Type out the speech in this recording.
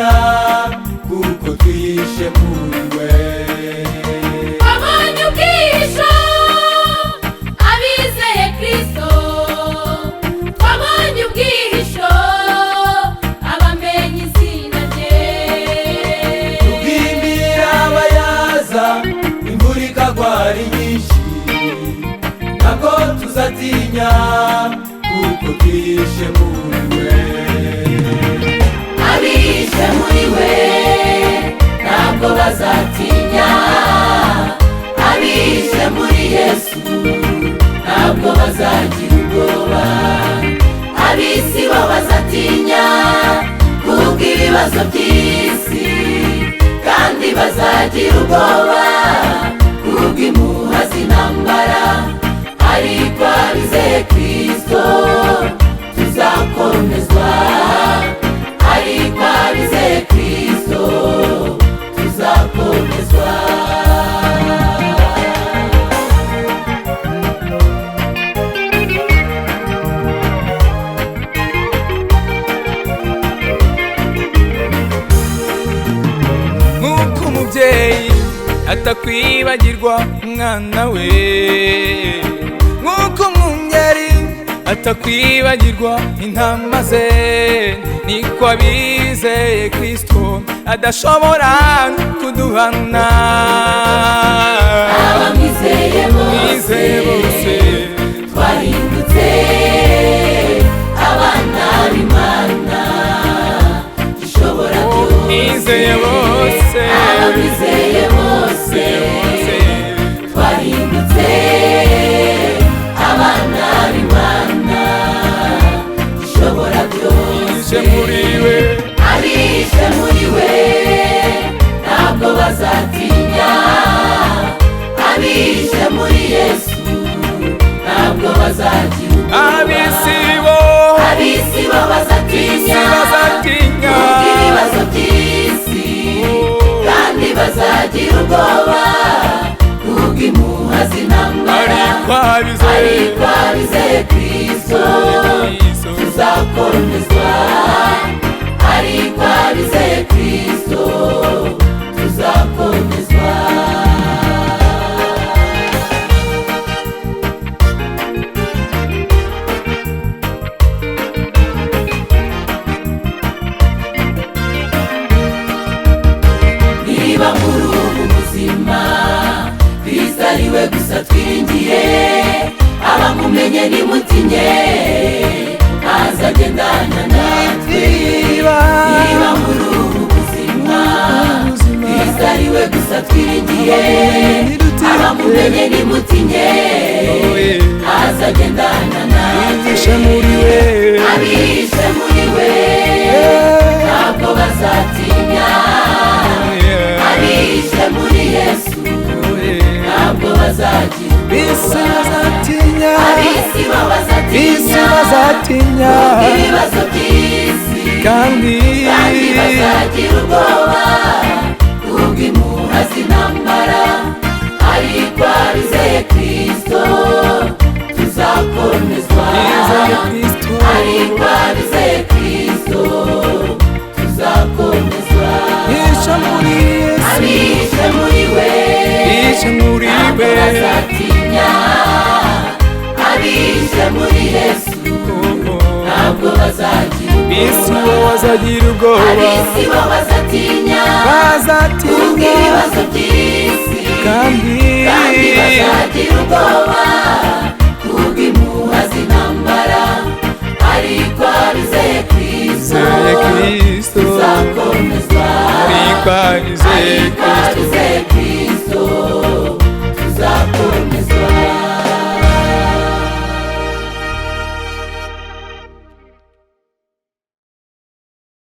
bazatinya kuko twihishe muri we. Twabonye ubwihisho abizeye Kristo, twabonye ubwihisho abamenye izina rye. Tubwimira abayaza imvura ikagwa ari nyinshi, ntabwo tuzatinya kuko twihishe muri we. Abishe muri we ntabwo bazatinya, abishe muri Yesu ntabwo bazagira ubwoba. Ab'isi bo bazatinya kubw'ibibazo by'isi, kandi bazagira ubwoba kubw'impuha z'intambara. Ariko abizeye Kristo tuzakomezwa, ariko abizeye Kristo tuzakomezwa. Nk'uko umubyeyi atakwibagirwa umwana we, nk'uko umwungeri atakwibagirwa intama ze, niko abizeye Kristo adashobora kuduhana. Abamwizeye bose twahindutse abana b'Imana ishobora byose. Abamwizeye bose, abamwizeye bose twahindutse abana b'Imana ishobora byose. muri we, abishe muri we ntabwo bazatinya, abishe muri Yesu ntabwo bazagira ubwoba. Ab'isi bo bazatinya kubw'ibibazo by'isi, kandi bazagira ubwoba kubw'impuha z'intambara. Ariko abizeye Kristo tuzakomezwa, ariko abizeye Kristo tuzakomezwa. Niba muri ubu buzima Kristo ari we gusa twiringiye, abamumenye nimutinye azagendana natwe. Niba muri ubu buzima Kristo ari we gusa twiringiye, abamumenye nimutinye azagendana natwe. Abishe muri we ntabwo bazatinya, abishe muri Yesu ntabwo bazagira ubwoba. Ab'isi bo bazatinya kubw'ibibazo by'isi, kandi bazagira ubwoba kubw'impuha z'intambara. Ariko abizeye Kristo tuzakomezwa, ariko abizeye Kristo tuzakomezwa. Abishe muri we ntabwo bazatinya, abishe muri Yesu ntabwo bazagira ubwoba. Ab'isi bo bazatinya kubw'ibibazo by'isi, kandi bazagira ubwoba kubw'impuha z'intambara. Ariko abizeye Kristo tuzakomezwa, ariko abizeye Kristo